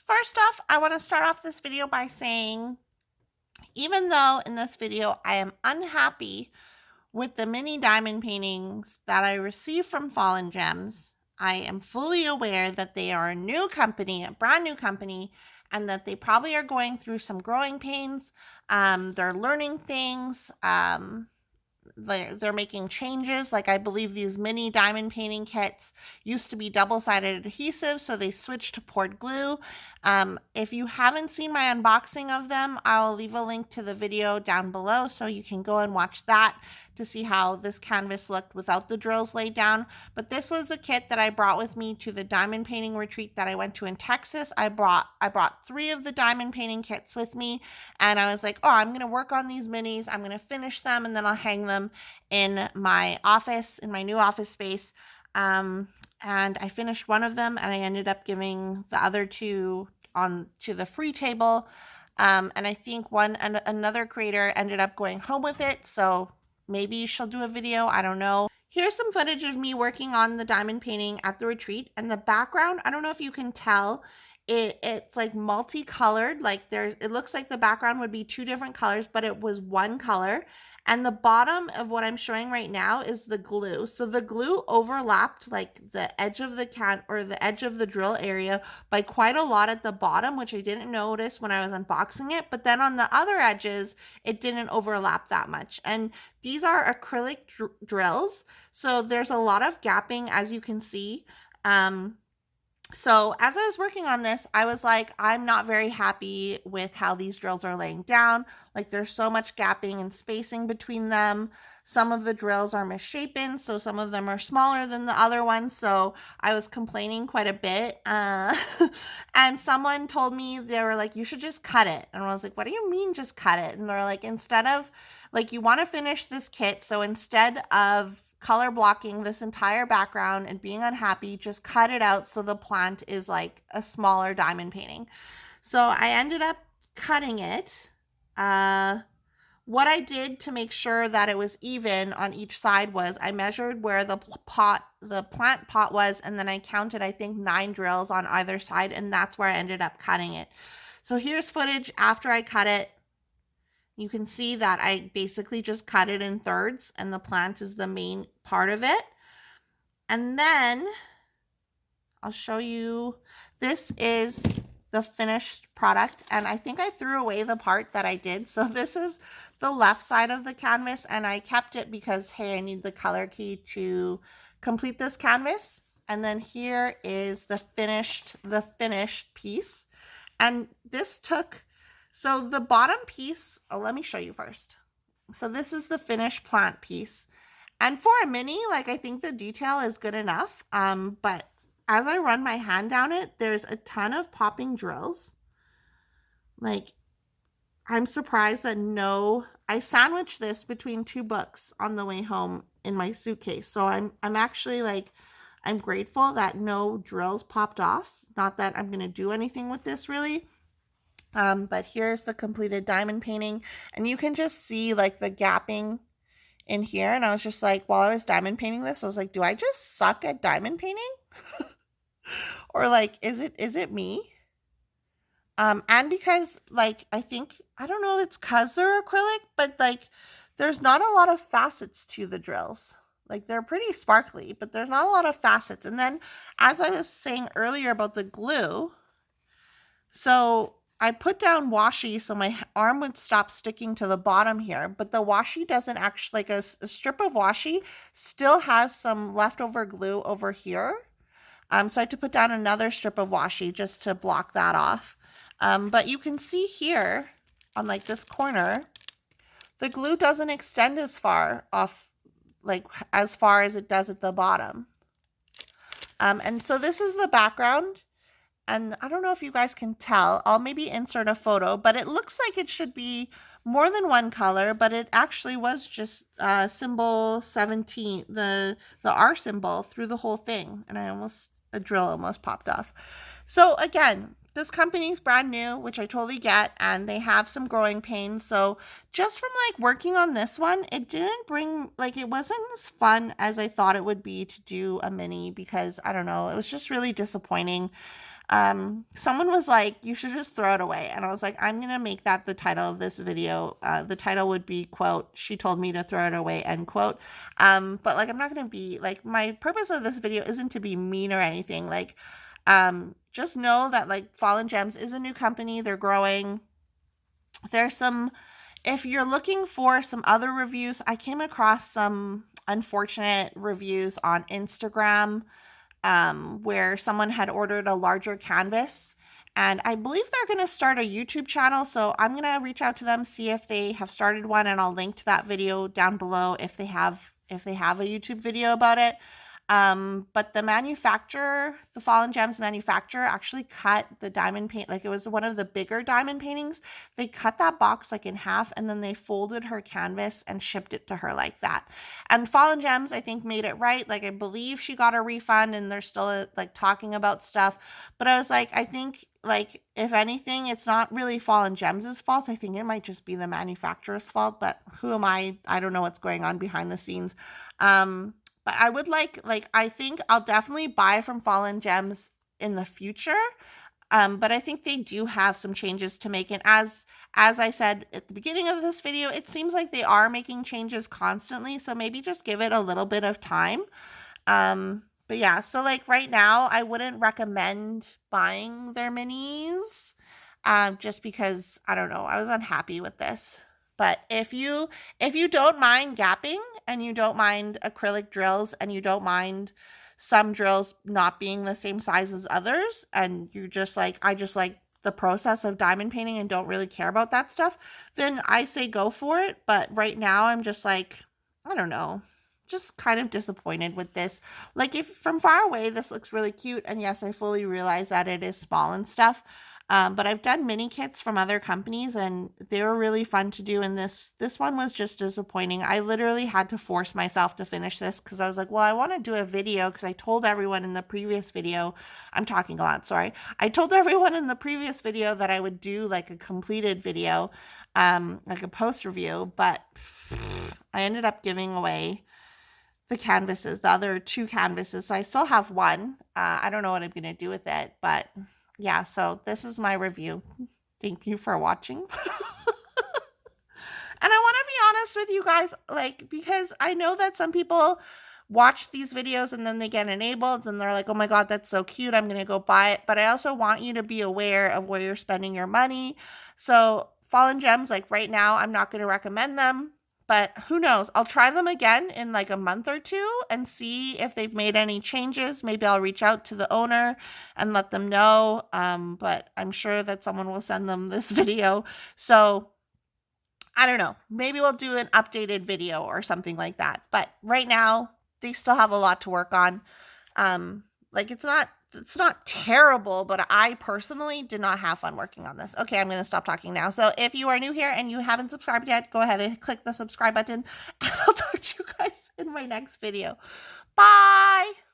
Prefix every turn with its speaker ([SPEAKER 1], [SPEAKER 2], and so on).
[SPEAKER 1] First off, I want to start off this video by saying, even though in this video I am unhappy with the mini diamond paintings that I received from Fallon Gems, I am fully aware that they are a new company, a brand new company, and that they probably are going through some growing pains. They're learning things. They're making changes. Like, I believe these mini diamond painting kits used to be double-sided adhesive, so they switched to poured glue. If you haven't seen my unboxing of them, I'll leave a link to the video down below so you can go and watch that to see how this canvas looked without the drills laid down. But this was the kit that I brought with me to the diamond painting retreat that I went to in Texas. I brought 3 of the diamond painting kits with me, and I was like, oh, I'm going to work on these minis. I'm going to finish them, and then I'll hang them in my office, in my new office space. And I finished one of them, and I ended up giving the other 2 on to the free table. And I think another creator ended up going home with it, so maybe she'll do a video. I don't know. Here's some footage of me working on the diamond painting at the retreat, and the background, I don't know if you can tell, it's like multicolored. Like, it looks like the background would be 2 different colors, but it was one color. And the bottom of what I'm showing right now is the glue. So the glue overlapped like the edge of the edge of the drill area by quite a lot at the bottom, which I didn't notice when I was unboxing it. But then on the other edges, it didn't overlap that much. And these are acrylic drills, so there's a lot of gapping, as you can see. So as I was working on this, I was like, I'm not very happy with how these drills are laying down. Like, there's so much gapping and spacing between them. Some of the drills are misshapen, so some of them are smaller than the other ones. So I was complaining quite a bit. And someone told me, they were like, you should just cut it. And I was like, what do you mean just cut it? And they're like, instead of, like, you want to finish this kit, so instead of color blocking this entire background and being unhappy, just cut it out so the plant is like a smaller diamond painting. So I ended up cutting it. What I did to make sure that it was even on each side was I measured where the plant pot was, and then I counted, I think, 9 drills on either side, and that's where I ended up cutting it. So here's footage after I cut it. You can see that I basically just cut it in thirds, and the plant is the main part of it. And then I'll show you, this is the finished product, and I think I threw away the part that I did. So this is the left side of the canvas, and I kept it because, hey, I need the color key to complete this canvas. And then here is the finished piece. And this took, so the bottom piece, oh, let me show you first. So this is the finished plant piece. And for a mini, like, I think the detail is good enough. But as I run my hand down it, there's a ton of popping drills. Like, I'm surprised that I sandwiched this between 2 books on the way home in my suitcase. So I'm actually, like, I'm grateful that no drills popped off. Not that I'm going to do anything with this really. But here's the completed diamond painting, and you can just see like the gapping in here. And I was just like, while I was diamond painting this, I was like, do I just suck at diamond painting? Or like, is it me? And because, like, I don't know if it's because they're acrylic, but like, there's not a lot of facets to the drills. Like, they're pretty sparkly, but there's not a lot of facets. And then, as I was saying earlier about the glue, so I put down washi so my arm would stop sticking to the bottom here, but the washi doesn't actually, like, a strip of washi still has some leftover glue over here. So I had to put down another strip of washi just to block that off. But you can see here on, like, this corner, the glue doesn't extend as far off, like, as far as it does at the bottom. And so this is the background. And I don't know if you guys can tell. I'll maybe insert a photo, but it looks like it should be more than one color, but it actually was just symbol 17, the R symbol through the whole thing. And a drill almost popped off. So again, this company's brand new, which I totally get, and they have some growing pains. So just from, like, working on this one, it didn't bring, like, it wasn't as fun as I thought it would be to do a mini, because I don't know, it was just really disappointing. Someone was like, you should just throw it away. And I was like, I'm going to make that the title of this video. The title would be, quote, she told me to throw it away, end quote. But like, I'm not going to be like, my purpose of this video isn't to be mean or anything. Like, just know that like Fallon Gems is a new company. They're growing. There's some, if you're looking for some other reviews, I came across some unfortunate reviews on Instagram, where someone had ordered a larger canvas. And I believe they're going to start a YouTube channel. So I'm going to reach out to them, see if they have started one, and I'll link to that video down below if they have a YouTube video about it. But the manufacturer, the Fallon Gems manufacturer, actually cut the diamond paint, like it was one of the bigger diamond paintings. They cut that box like in half, and then they folded her canvas and shipped it to her like that. And Fallon Gems, I think, made it right. Like, I believe she got a refund, and they're still like talking about stuff. But I was like, I think, like, if anything, it's not really Fallon Gems' fault. I think it might just be the manufacturer's fault. But who am I? I don't know what's going on behind the scenes. But I would like, I think I'll definitely buy from Fallon Gems in the future. But I think they do have some changes to make. And as I said at the beginning of this video, it seems like they are making changes constantly. So maybe just give it a little bit of time. But yeah, so like right now, I wouldn't recommend buying their minis, just because, I don't know, I was unhappy with this. But if you don't mind gapping, and you don't mind acrylic drills, and you don't mind some drills not being the same size as others, and you just like, I just like the process of diamond painting and don't really care about that stuff, then I say go for it. But right now I'm just like, I don't know, just kind of disappointed with this. Like, if from far away this looks really cute, and yes, I fully realize that it is small and stuff. But I've done mini kits from other companies, and they were really fun to do. And this one was just disappointing. I literally had to force myself to finish this because I was like, well, I want to do a video, because I told everyone in the previous video, I'm talking a lot, sorry. I told everyone in the previous video that I would do like a completed video, like a post review, but I ended up giving away the canvases, the other 2 canvases. So I still have one. I don't know what I'm going to do with it, but yeah, so this is my review. Thank you for watching. And I want to be honest with you guys, like, because I know that some people watch these videos and then they get enabled and they're like, oh my God, that's so cute, I'm going to go buy it. But I also want you to be aware of where you're spending your money. So Fallon Gems, like right now, I'm not going to recommend them. But who knows? I'll try them again in like a month or 2 and see if they've made any changes. Maybe I'll reach out to the owner and let them know. But I'm sure that someone will send them this video. So I don't know. Maybe we'll do an updated video or something like that. But right now, they still have a lot to work on. Like, it's not terrible, but I personally did not have fun working on this. Okay, I'm going to stop talking now. So if you are new here and you haven't subscribed yet, go ahead and click the subscribe button, and I'll talk to you guys in my next video. Bye!